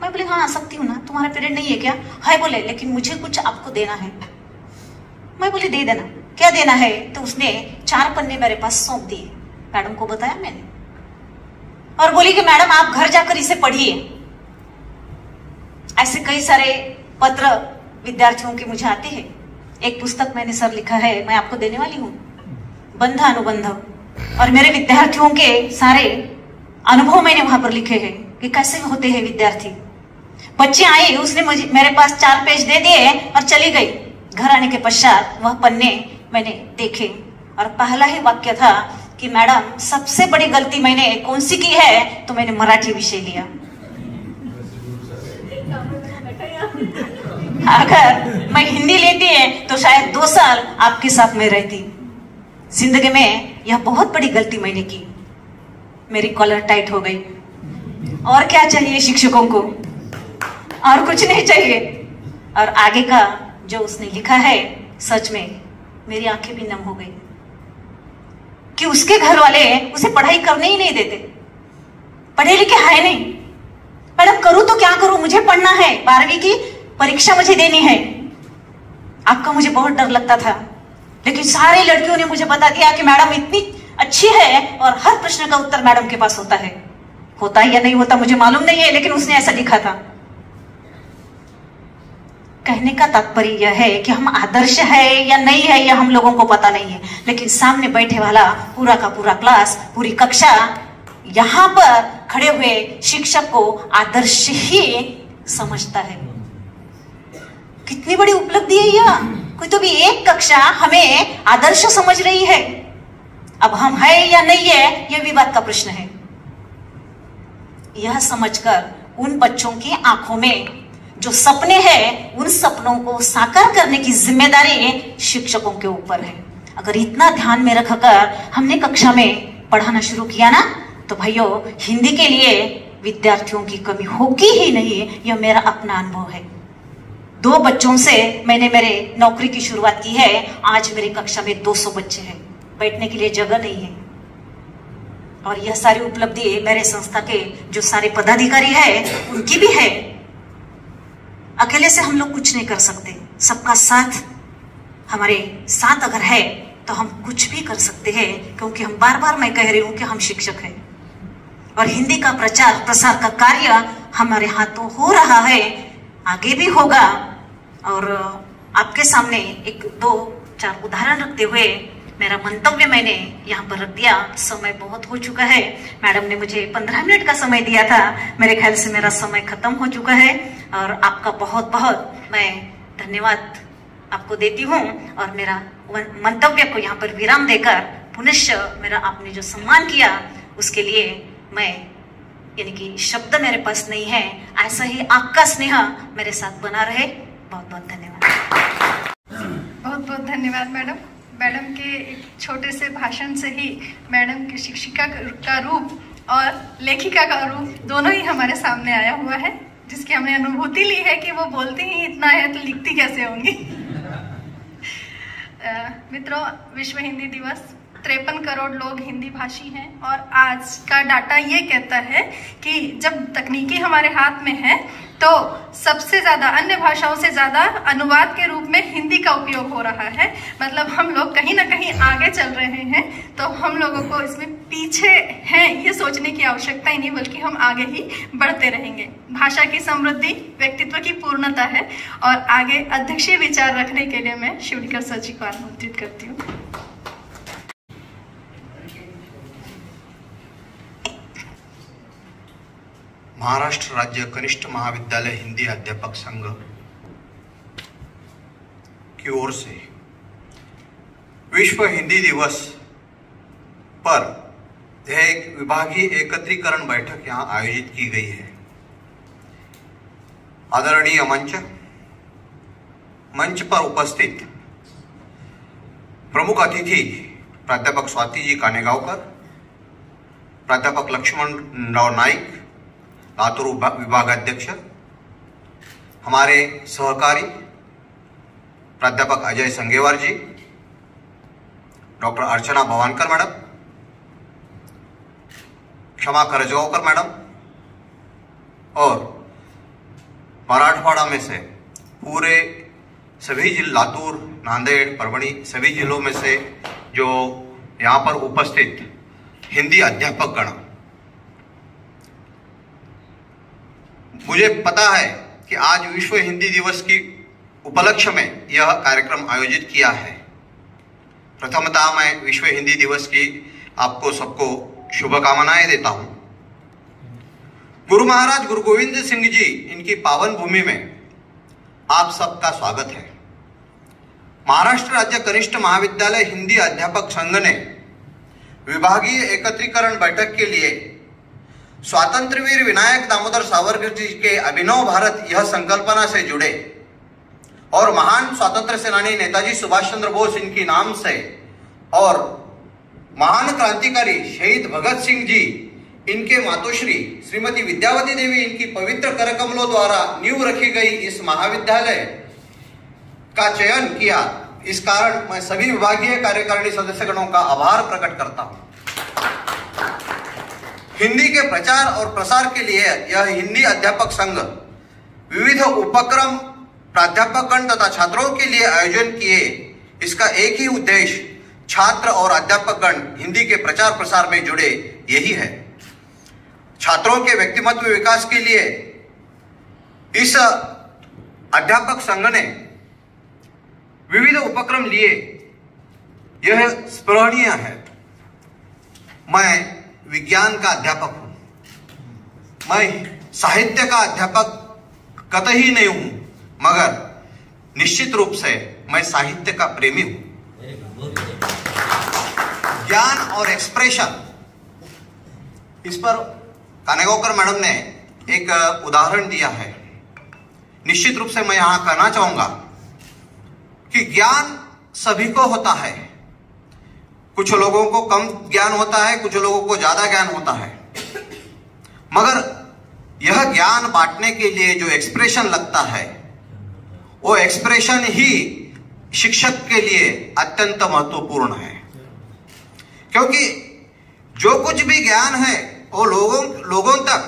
मैं बोली हाँ आ सकती हूँ ना, तुम्हारा पीरियड नहीं है क्या? है बोले, लेकिन मुझे कुछ आपको देना है। मैं बोली दे देना, क्या देना है? तो उसने 4 पन्ने मेरे पास सौंप दिए, मैडम को बताया मैंने, और बोली कि मैडम आप घर जाकर इसे पढ़िए। ऐसे कई सारे पत्र विद्यार्थियों के मुझे आते हैं। एक पुस्तक मैंने सर लिखा है, मैं आपको देने वाली हूँ, बंध अनुबंध, और मेरे विद्यार्थियों के सारे अनुभव मैंने वहां पर लिखे हैं कि कैसे होते हैं विद्यार्थी। बच्चे आई, उसने मुझे मेरे पास 4 पेज दे दिए और चली गई। घर आने के पश्चात वह पन्ने मैंने देखे और पहला ही वाक्य था कि मैडम सबसे बड़ी गलती मैंने कौन सी की है? तो मैंने मराठी विषय लिया। अगर मैं हिंदी लेती है तो शायद 2 साल आपके साथ में रहती। जिंदगी में यह बहुत बड़ी गलती मैंने की, मेरी कॉलर टाइट हो गई। और क्या चाहिए शिक्षकों को? और कुछ नहीं चाहिए। और आगे का जो उसने लिखा है, सच में मेरी आंखें भी नम हो गई कि उसके घर वाले उसे पढ़ाई करने ही नहीं देते। पढ़े लिखे है नहीं। मैडम करूं तो क्या करूं, मुझे पढ़ना है, 12वीं की परीक्षा मुझे देनी है। आपका मुझे बहुत डर लगता था, लेकिन सारे लड़कियों ने मुझे बता दिया कि मैडम इतनी अच्छी है और हर प्रश्न का उत्तर मैडम के पास होता है। होता है या नहीं होता मुझे मालूम नहीं है, लेकिन उसने ऐसा लिखा था। कहने का तात्पर्य यह है कि हम आदर्श है या नहीं है यह हम लोगों को पता नहीं है, लेकिन सामने बैठे वाला पूरा का पूरा क्लास, पूरी कक्षा, यहाँ पर खड़े हुए शिक्षक को आदर्श ही समझता है। कितनी बड़ी उपलब्धि है यह। कोई तो भी एक कक्षा हमें आदर्श समझ रही है। अब हम है या नहीं है यह विवाद का प्रश्न है। यह समझकर उन बच्चों की आंखों में जो सपने हैं, उन सपनों को साकार करने की जिम्मेदारी शिक्षकों के ऊपर है। अगर इतना ध्यान में रखकर हमने कक्षा में पढ़ाना शुरू किया ना, तो भाइयों हिंदी के लिए विद्यार्थियों की कमी होगी ही नहीं। यह मेरा अपना अनुभव है। 2 बच्चों से मैंने मेरे नौकरी की शुरुआत की है। आज मेरी कक्षा में 200 बच्चे हैं, बैठने के लिए जगह नहीं है। और यह सारी उपलब्धि मेरे संस्था के जो सारे पदाधिकारी हैं उनकी भी है। अकेले से हम लोग कुछ नहीं कर सकते। सबका साथ हमारे साथ अगर है तो हम कुछ भी कर सकते हैं, क्योंकि हम बार बार मैं कह रही हूं कि हम शिक्षक हैं और हिंदी का प्रचार प्रसार का कार्य हमारे हाथों हो रहा है, आगे भी होगा। और आपके सामने 1-2-4 उदाहरण रखते हुए मेरा मंतव्य मैंने यहाँ पर रख दिया। समय बहुत हो चुका है। मैडम ने मुझे 15 मिनट का समय दिया था, मेरे ख्याल से मेरा समय खत्म हो चुका है। और आपका बहुत बहुत मैं धन्यवाद आपको देती हूँ और मेरा मंतव्य को यहाँ पर विराम देकर पुनश्च मेरा आपने जो सम्मान किया उसके लिए मैं यानी कि शब्द मेरे पास नहीं है। ऐसा ही आपका स्नेह मेरे साथ बना रहे। बहुत बहुत धन्यवाद। बहुत बहुत धन्यवाद मैडम। मैडम के एक छोटे से भाषण से ही मैडम की शिक्षिका का रूप और लेखिका का रूप दोनों ही हमारे सामने आया हुआ है, जिसकी हमने अनुभूति ली है कि वो बोलती ही इतना है तो लिखती कैसे होंगी। मित्रों, विश्व हिंदी दिवस, 53 करोड़ लोग हिंदी भाषी हैं और आज का डाटा ये कहता है कि जब तकनीकी हमारे हाथ में है तो सबसे ज़्यादा अन्य भाषाओं से ज़्यादा अनुवाद के रूप में हिंदी का उपयोग हो रहा है। मतलब हम लोग कहीं ना कहीं आगे चल रहे हैं, तो हम लोगों को इसमें पीछे हैं ये सोचने की आवश्यकता ही नहीं, बल्कि हम आगे ही बढ़ते रहेंगे। भाषा की समृद्धि व्यक्तित्व की पूर्णता है और आगे अध्यक्षीय विचार रखने के लिए मैं शिवलीकर सर जी को आमंत्रित करती हूँ। महाराष्ट्र राज्य कनिष्ठ महाविद्यालय हिंदी अध्यापक संघ की ओर से विश्व हिंदी दिवस पर एक विभागीय एकत्रीकरण बैठक यहां आयोजित की गई है। आदरणीय मंच पर उपस्थित प्रमुख अतिथि प्राध्यापक स्वाति जी कानेगांवकर, प्राध्यापक लक्ष्मण राव नाईक, लातूर विभागाध्यक्ष, हमारे सहकारी प्राध्यापक अजय संगेवार जी, डॉक्टर अर्चना भवानकर मैडम, क्षमा करजगांवकर मैडम और मराठवाड़ा में से पूरे सभी जिले, लातूर, नांदेड़, परभणी, सभी जिलों में से जो यहाँ पर उपस्थित हिंदी अध्यापक गण, मुझे पता है कि आज विश्व हिंदी दिवस की उपलक्ष्य में यह कार्यक्रम आयोजित किया है। प्रथमतः मैं विश्व हिंदी दिवस की आपको सबको शुभकामनाएं देता हूं। गुरु महाराज गुरु गोविंद सिंह जी इनकी पावन भूमि में आप सबका स्वागत है। महाराष्ट्र राज्य कनिष्ठ महाविद्यालय हिंदी अध्यापक संघ ने विभागीय एकत्रीकरण बैठक के लिए स्वातंत्र्यवीर विनायक दामोदर सावरकर जी के अभिनव भारत यह संकल्पना से जुड़े और महान स्वतंत्र सेनानी नेताजी सुभाष चंद्र बोस इनकी नाम से और महान क्रांतिकारी शहीद भगत सिंह जी इनके मातोश्री श्रीमती विद्यावती देवी इनकी पवित्र करकमलों द्वारा नींव रखी गई इस महाविद्यालय का चयन किया। इस कारण मैं सभी विभागीय कार्यकारिणी सदस्यगणों का आभार प्रकट करता हूं। हिंदी के प्रचार और प्रसार के लिए यह हिंदी अध्यापक संघ विविध उपक्रम प्राध्यापकगण तथा छात्रों के लिए आयोजन किए। इसका एक ही उद्देश्य छात्र और अध्यापकगण हिंदी के प्रचार प्रसार में जुड़े यही है। छात्रों के व्यक्तिमत्व विकास के लिए इस अध्यापक संघ ने विविध उपक्रम लिए, यह स्मरणीय है। मैं विज्ञान का अध्यापक हूं, मैं साहित्य का अध्यापक कतई नहीं हूं, मगर निश्चित रूप से मैं साहित्य का प्रेमी हूं। ज्ञान और एक्सप्रेशन, इस पर कानेगांवकर मैडम ने एक उदाहरण दिया है। निश्चित रूप से मैं यहां कहना चाहूंगा कि ज्ञान सभी को होता है। कुछ लोगों को कम ज्ञान होता है, कुछ लोगों को ज्यादा ज्ञान होता है, मगर यह ज्ञान बांटने के लिए जो एक्सप्रेशन लगता है वो एक्सप्रेशन ही शिक्षक के लिए अत्यंत महत्वपूर्ण है। क्योंकि जो कुछ भी ज्ञान है वो लोगों तक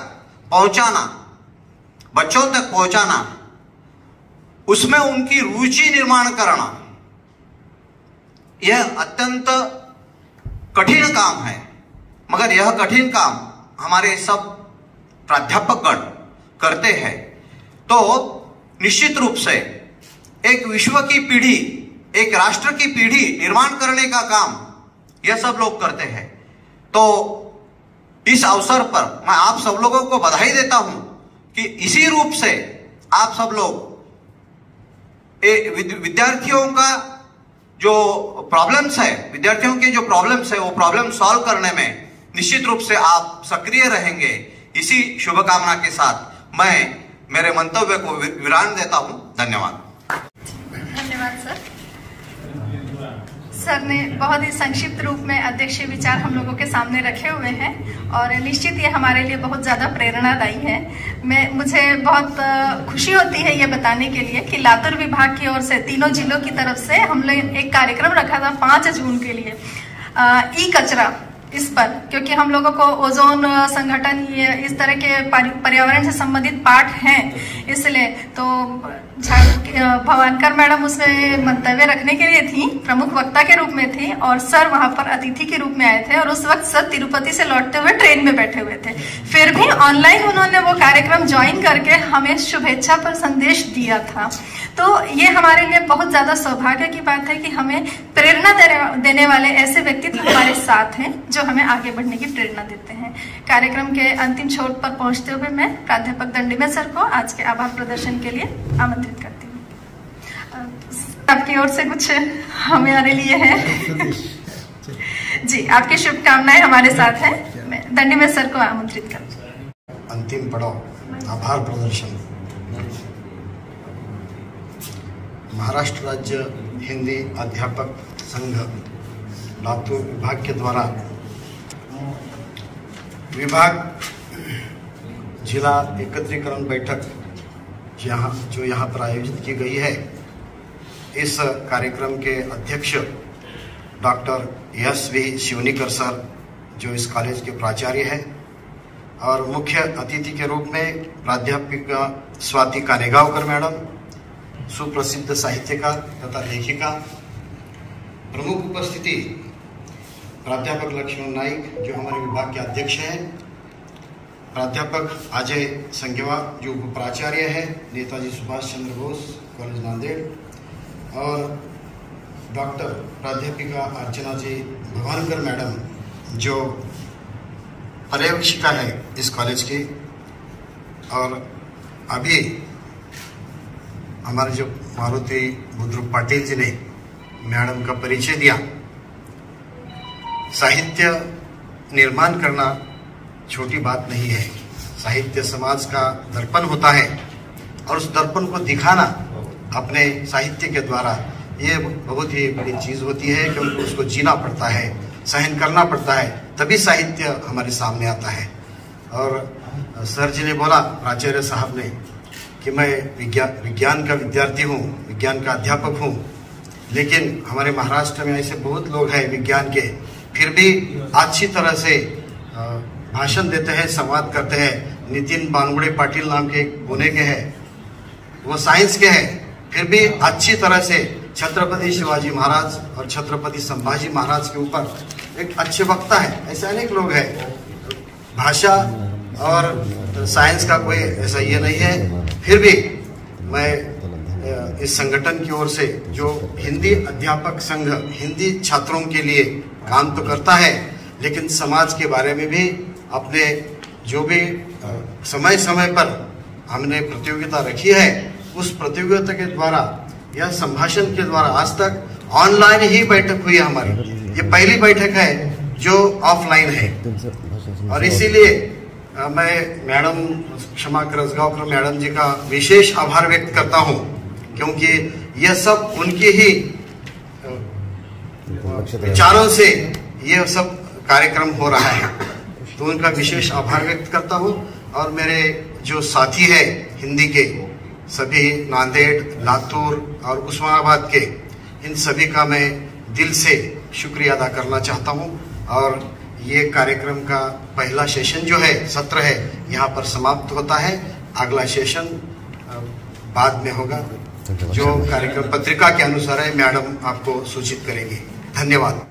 पहुंचाना, बच्चों तक पहुंचाना, उसमें उनकी रुचि निर्माण करना, यह अत्यंत कठिन काम है। मगर यह कठिन काम हमारे सब प्राध्यापकगण करते हैं। तो निश्चित रूप से एक विश्व की पीढ़ी, एक राष्ट्र की पीढ़ी निर्माण करने का काम यह सब लोग करते हैं। तो इस अवसर पर मैं आप सब लोगों को बधाई देता हूं कि इसी रूप से आप सब लोग विद्यार्थियों का जो प्रॉब्लम्स है, विद्यार्थियों के जो प्रॉब्लम्स है वो प्रॉब्लम सॉल्व करने में निश्चित रूप से आप सक्रिय रहेंगे, इसी शुभकामना के साथ मैं मेरे मंतव्य को विराम देता हूं। धन्यवाद। धन्यवाद सर। सर ने बहुत ही संक्षिप्त रूप में अध्यक्षीय विचार हम लोगों के सामने रखे हुए हैं और निश्चित ये हमारे लिए बहुत ज्यादा प्रेरणादायी है। मुझे बहुत खुशी होती है ये बताने के लिए कि लातूर विभाग की ओर से तीनों जिलों की तरफ से हमने एक कार्यक्रम रखा था 5 जून के लिए ई कचरा इस पर, क्योंकि हम लोगों को ओजोन संगठन ये इस तरह के पर्यावरण से संबंधित पाठ हैं, इसलिए तो भवानकर मैडम उसमें मंतव्य रखने के लिए थी, प्रमुख वक्ता के रूप में थी और सर वहां पर अतिथि के रूप में आए थे और उस वक्त सर तिरुपति से लौटते हुए ट्रेन में बैठे हुए थे। फिर भी ऑनलाइन उन्होंने वो कार्यक्रम ज्वाइन करके हमें शुभेच्छा पर संदेश दिया था। तो ये हमारे लिए बहुत ज्यादा सौभाग्य की बात है कि हमें प्रेरणा देने वाले ऐसे व्यक्तित्व हमारे साथ हैं जो हमें आगे बढ़ने की प्रेरणा देते हैं। कार्यक्रम के अंतिम छोर पर पहुंचते हुए मैं प्राध्यापक दंडीमल सर को आज के आभार प्रदर्शन के लिए आमंत्रित करती हूँ। आपकी ओर से कुछ हमारे लिए है जी, आपकी शुभकामनाएं हमारे साथ है। मैं दंडीमल सर को आमंत्रित करती। अंतिम पड़ाव आभार प्रदर्शन। महाराष्ट्र राज्य हिंदी अध्यापक संघ लातूर विभाग के द्वारा विभाग जिला एकत्रीकरण बैठक जो यहाँ पर आयोजित की गई है, इस कार्यक्रम के अध्यक्ष डॉक्टर एस.वी. शिवनीकर सर जो इस कॉलेज के प्राचार्य हैं और मुख्य अतिथि के रूप में प्राध्यापिका स्वाति कानेगांवकर मैडम, सुप्रसिद्ध साहित्यकार तथा लेखिका। प्रमुख उपस्थिति प्राध्यापक लक्ष्मण नाइक जो हमारे विभाग के अध्यक्ष हैं, प्राध्यापक अजय संगेवा जो उप प्राचार्य है नेताजी सुभाष चंद्र बोस कॉलेज नांदेड़, और डॉक्टर प्राध्यापिका अर्चना जी भवानकर मैडम जो पर्यवेक्षिका है इस कॉलेज की। और अभी हमारे जो मारुति बुद्रुक पाटिल जी ने मैडम का परिचय दिया, साहित्य निर्माण करना छोटी बात नहीं है। साहित्य समाज का दर्पण होता है और उस दर्पण को दिखाना अपने साहित्य के द्वारा ये बहुत ही बड़ी चीज होती है, क्योंकि उसको जीना पड़ता है, सहन करना पड़ता है, तभी साहित्य हमारे सामने आता है। और सर जी ने बोला, प्राचार्य साहब ने, कि मैं विज्ञान का विद्यार्थी हूँ, विज्ञान का अध्यापक हूँ, लेकिन हमारे महाराष्ट्र में ऐसे बहुत लोग हैं विज्ञान के, फिर भी अच्छी तरह से भाषण देते हैं, संवाद करते हैं। नितिन बानगुड़े पाटिल नाम के एक पुणे के हैं, वो साइंस के हैं, फिर भी अच्छी तरह से छत्रपति शिवाजी महाराज और छत्रपति संभाजी महाराज के ऊपर एक अच्छे वक्ता है। ऐसे अनेक लोग हैं। भाषा और साइंस का कोई ऐसा ये नहीं है। फिर भी मैं इस संगठन की ओर से जो हिंदी अध्यापक संघ हिंदी छात्रों के लिए काम तो करता है, लेकिन समाज के बारे में भी अपने जो भी समय समय पर हमने प्रतियोगिता रखी है, उस प्रतियोगिता के द्वारा या संभाषण के द्वारा आज तक ऑनलाइन ही बैठक हुई है हमारी। ये पहली बैठक है जो ऑफलाइन है, और इसीलिए मैं मैडम क्षमा करसगांवकर मैडम जी का विशेष आभार व्यक्त करता हूं, क्योंकि यह सब उनके ही विचारों से ये सब कार्यक्रम हो रहा है, तो उनका विशेष आभार व्यक्त करता हूं। और मेरे जो साथी है हिंदी के सभी नांदेड़, लातूर और उस्मानाबाद के, इन सभी का मैं दिल से शुक्रिया अदा करना चाहता हूं। और ये कार्यक्रम का पहला सेशन जो है, सत्र है, यहाँ पर समाप्त होता है। अगला सेशन बाद में होगा, जो कार्यक्रम पत्रिका के अनुसार है, मैडम आपको सूचित करेंगी। धन्यवाद।